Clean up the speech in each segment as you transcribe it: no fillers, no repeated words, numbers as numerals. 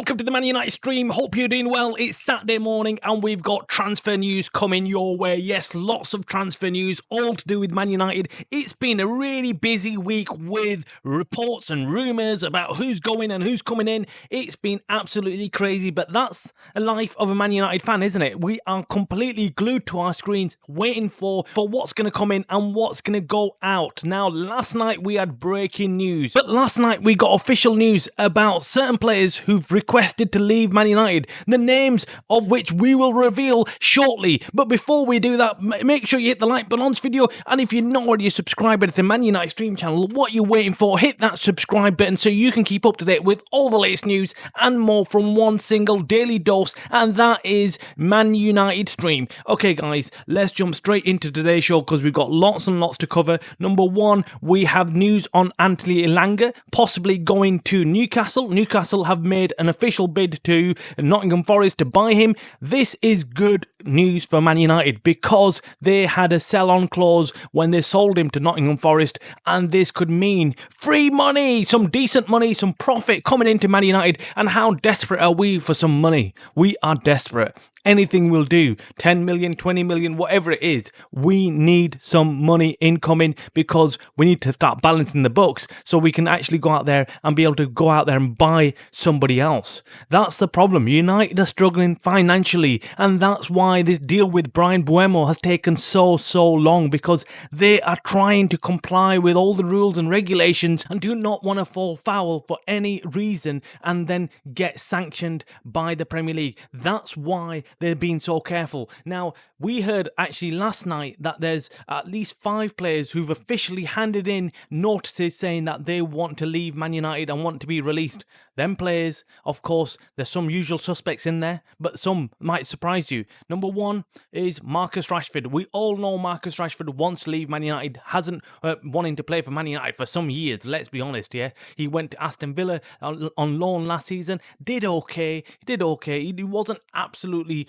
welcome to the Man United stream. Hope you're doing well. It's Saturday morning and we've got transfer news coming your way. Yes, lots of transfer news, all to do with Man United. It's been a really busy week with reports and rumours about who's going and who's coming in. It's been absolutely crazy, but that's a life of a Man United fan, isn't it? We are completely glued to our screens, waiting for what's going to come in and what's going to go out. Now, last night we had breaking news, but last night we got official news about certain players who've requested to leave Man United, the names of which we will reveal shortly. But before we do that, make sure you hit the like button on this video, and if you're not already a subscriber to the Man United stream channel, what you're waiting for, hit that subscribe button so you can keep up to date with all the latest news and more from one single daily dose, and that is Man United stream. Okay guys, let's jump straight into today's show because we've got lots and lots to cover. Number one, we have news on Anthony Langanger possibly going to Newcastle. Newcastle have made an official bid to Nottingham Forest to buy him. This is good news for Man United because they had a sell-on clause when they sold him to Nottingham Forest, and this could mean free money, some decent money, some profit coming into Man United. And how desperate are we for some money? We are desperate. Anything will do. 10 million, 20 million, whatever it is. We need some money incoming because we need to start balancing the books so we can actually go out there and be able to go out there and buy somebody else. That's the problem. United are struggling financially, and that's why this deal with Brian Buemo has taken so long, because they are trying to comply with all the rules and regulations and do not want to fall foul for any reason and then get sanctioned by the Premier League. That's why they're being so careful. Now, we heard actually last night that there's at least 5 players who've officially handed in notices saying that they want to leave Man United and want to be released. Them players, of course, there's some usual suspects in there, but some might surprise you. Number one is Marcus Rashford. We all know Marcus Rashford wants to leave Man United, hasn't wanting to play for Man United for some years, let's be honest, yeah. He went to Aston Villa on loan last season, did okay. He wasn't absolutely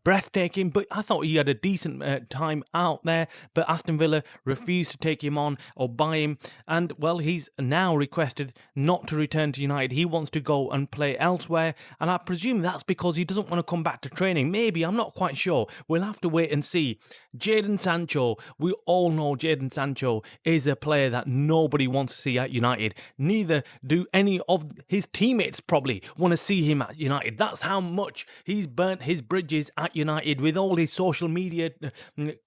breathtaking, but I thought he had a decent time out there, but Aston Villa refused to take him on or buy him, and well, he's now requested not to return to United. He wants to go and play elsewhere, and I presume that's because he doesn't want to come back to training. Maybe, I'm not quite sure. We'll have to wait and see. Jadon Sancho, we all know Jadon Sancho is a player that nobody wants to see at United. Neither do any of his teammates probably want to see him at United. That's how much he's burnt his bridges at United with all his social media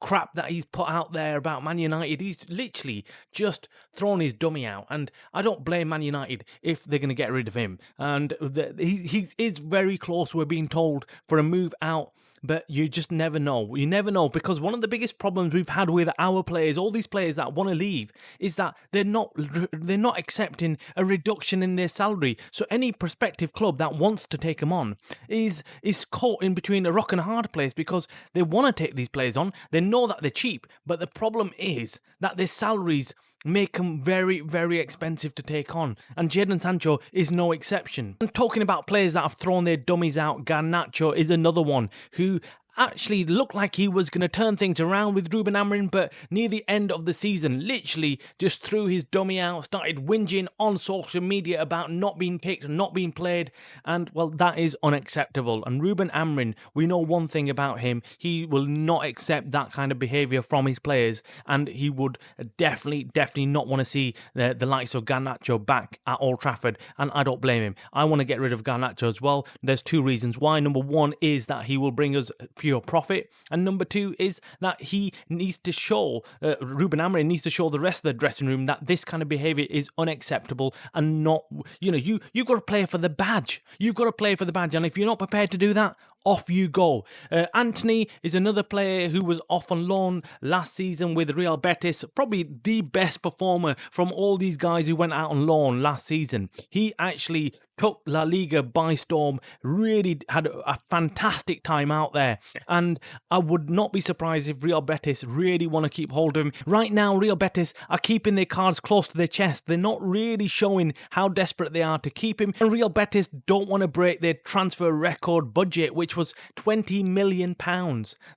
crap that he's put out there about Man United. He's literally just thrown his dummy out, and I don't blame Man United if they're going to get rid of him. And he is very close, we're being told, for a move out. But you just never know. You never know, because one of the biggest problems we've had with our players, all these players that want to leave, is that they're not accepting a reduction in their salary. So any prospective club that wants to take them on is caught in between a rock and a hard place, because they want to take these players on. They know that they're cheap, but the problem is that their salaries make them very expensive to take on, and Jadon Sancho is no exception. And talking about players that have thrown their dummies out, Garnacho is another one who actually looked like he was going to turn things around with Ruben Amorim, but near the end of the season literally just threw his dummy out, started whinging on social media about not being picked, not being played, and well, that is unacceptable. And Ruben Amorim, we know one thing about him: he will not accept that kind of behaviour from his players, and he would definitely not want to see the likes of Garnacho back at Old Trafford, and I don't blame him. I want to get rid of Garnacho as well. There's 2 reasons why. Number one is that he will bring us pure profit, and number 2 is that he needs to show Ruben Amorim needs to show the rest of the dressing room that this kind of behaviour is unacceptable, and not, you've got to play for the badge. You've got to play for the badge, and if you're not prepared to do that, off you go. Anthony is another player who was off on loan last season with Real Betis, probably the best performer from all these guys who went out on loan last season. He actually took La Liga by storm, really had a fantastic time out there, and I would not be surprised if Real Betis really want to keep hold of him. Right now, Real Betis are keeping their cards close to their chest. They're not really showing how desperate they are to keep him, and Real Betis don't want to break their transfer record budget, which which was £20 million.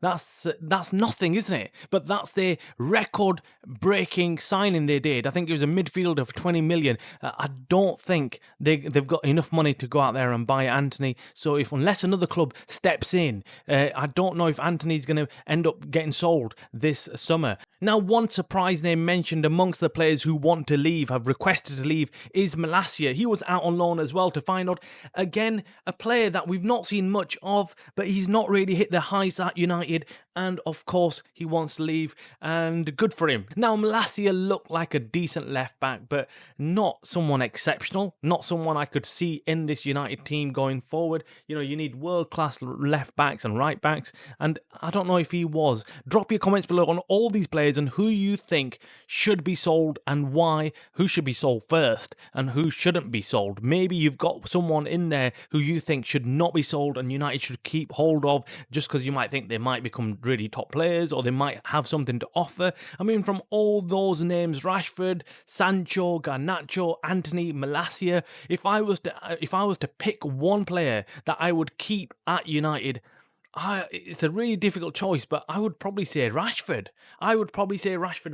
That's nothing, isn't it? But that's the record-breaking signing they did. I think it was a midfielder for 20 million. I don't think they've got enough money to go out there and buy Antony. So unless another club steps in, I don't know if Antony's going to end up getting sold this summer. Now, one surprise name mentioned amongst the players who want to leave, have requested to leave, is Malacia. He was out on loan as well to Feyenoord. Again, a player that we've not seen much of, but he's not really hit the heights at United. And of course, he wants to leave, and good for him. Now, Malacia looked like a decent left back, but not someone exceptional, not someone I could see in this United team going forward. You know, you need world-class left backs and right backs, and I don't know if he was. Drop your comments below on all these players and who you think should be sold and why, who should be sold first and who shouldn't be sold. Maybe you've got someone in there who you think should not be sold and United should keep hold of just because you might think they might become really top players or they might have something to offer. I mean, from all those names, Rashford, Sancho, Garnacho, Antony, Malacia, if I was to pick one player that I would keep at United, it's a really difficult choice, but I would probably say Rashford.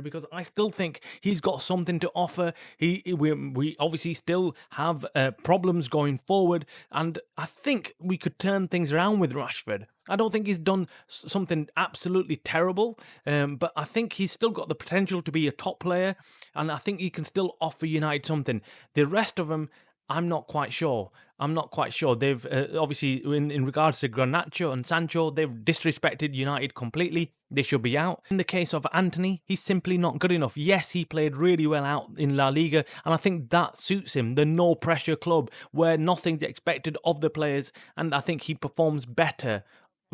Because I still think he's got something to offer. We obviously still have problems going forward, and I think we could turn things around with Rashford. I don't think he's done something absolutely terrible, but I think he's still got the potential to be a top player, and I think he can still offer United something. The rest of them, I'm not quite sure. They've obviously, in regards to Garnacho and Sancho, they've disrespected United completely. They should be out. In the case of Antony, he's simply not good enough. Yes, he played really well out in La Liga, and I think that suits him. The no-pressure club where nothing's expected of the players, and I think he performs better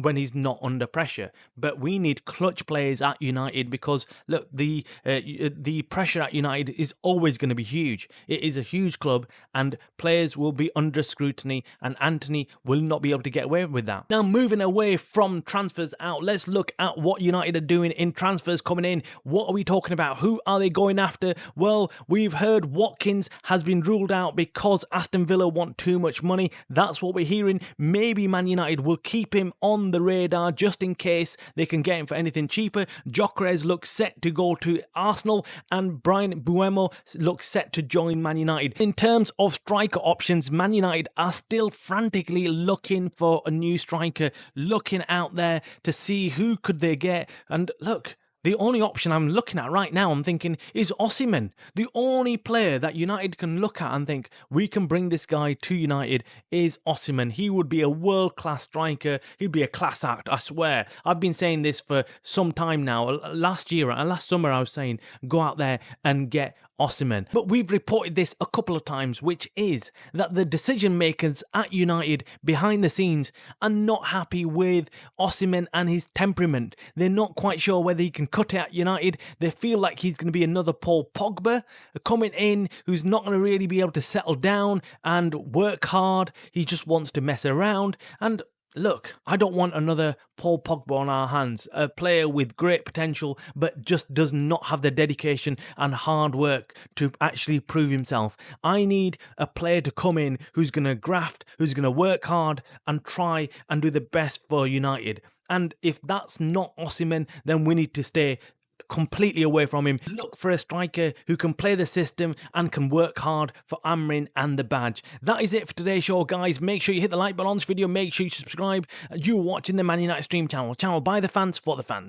when he's not under pressure. But we need clutch players at United because, look, the pressure at United is always going to be huge. It is a huge club and players will be under scrutiny, and Antony will not be able to get away with that. Now, moving away from transfers out, let's look at what United are doing in transfers coming in. What are we talking about? Who are they going after? Well, we've heard Watkins has been ruled out because Aston Villa want too much money. That's what we're hearing. Maybe Man United will keep him on the radar just in case they can get him for anything cheaper. Gyökeres looks set to go to Arsenal, and Brian Mbeumo looks set to join Man United. In terms of striker options, Man United are still frantically looking for a new striker, looking out there to see who could they get. And look, the only option I'm looking at right now, I'm thinking, is Osimhen. The only player that United can look at and think, we can bring this guy to United, is Osimhen. He would be a world-class striker. He'd be a class act, I swear. I've been saying this for some time now. Last summer, I was saying, go out there and get Osimhen. But we've reported this a couple of times, which is that the decision makers at United behind the scenes are not happy with Osimhen and his temperament. They're not quite sure whether he can cut it at United. They feel like he's going to be another Paul Pogba coming in who's not going to really be able to settle down and work hard. He just wants to mess around. And look, I don't want another Paul Pogba on our hands, a player with great potential but just does not have the dedication and hard work to actually prove himself. I need a player to come in who's going to graft, who's going to work hard and try and do the best for United. And if that's not Osimhen, then we need to stay completely away from him. Look for a striker who can play the system and can work hard for Amrin and the badge. That is it for today's show, guys. Make sure you hit the like button on this video. Make sure you subscribe. You're watching the Man United Stream channel by the fans for the fans.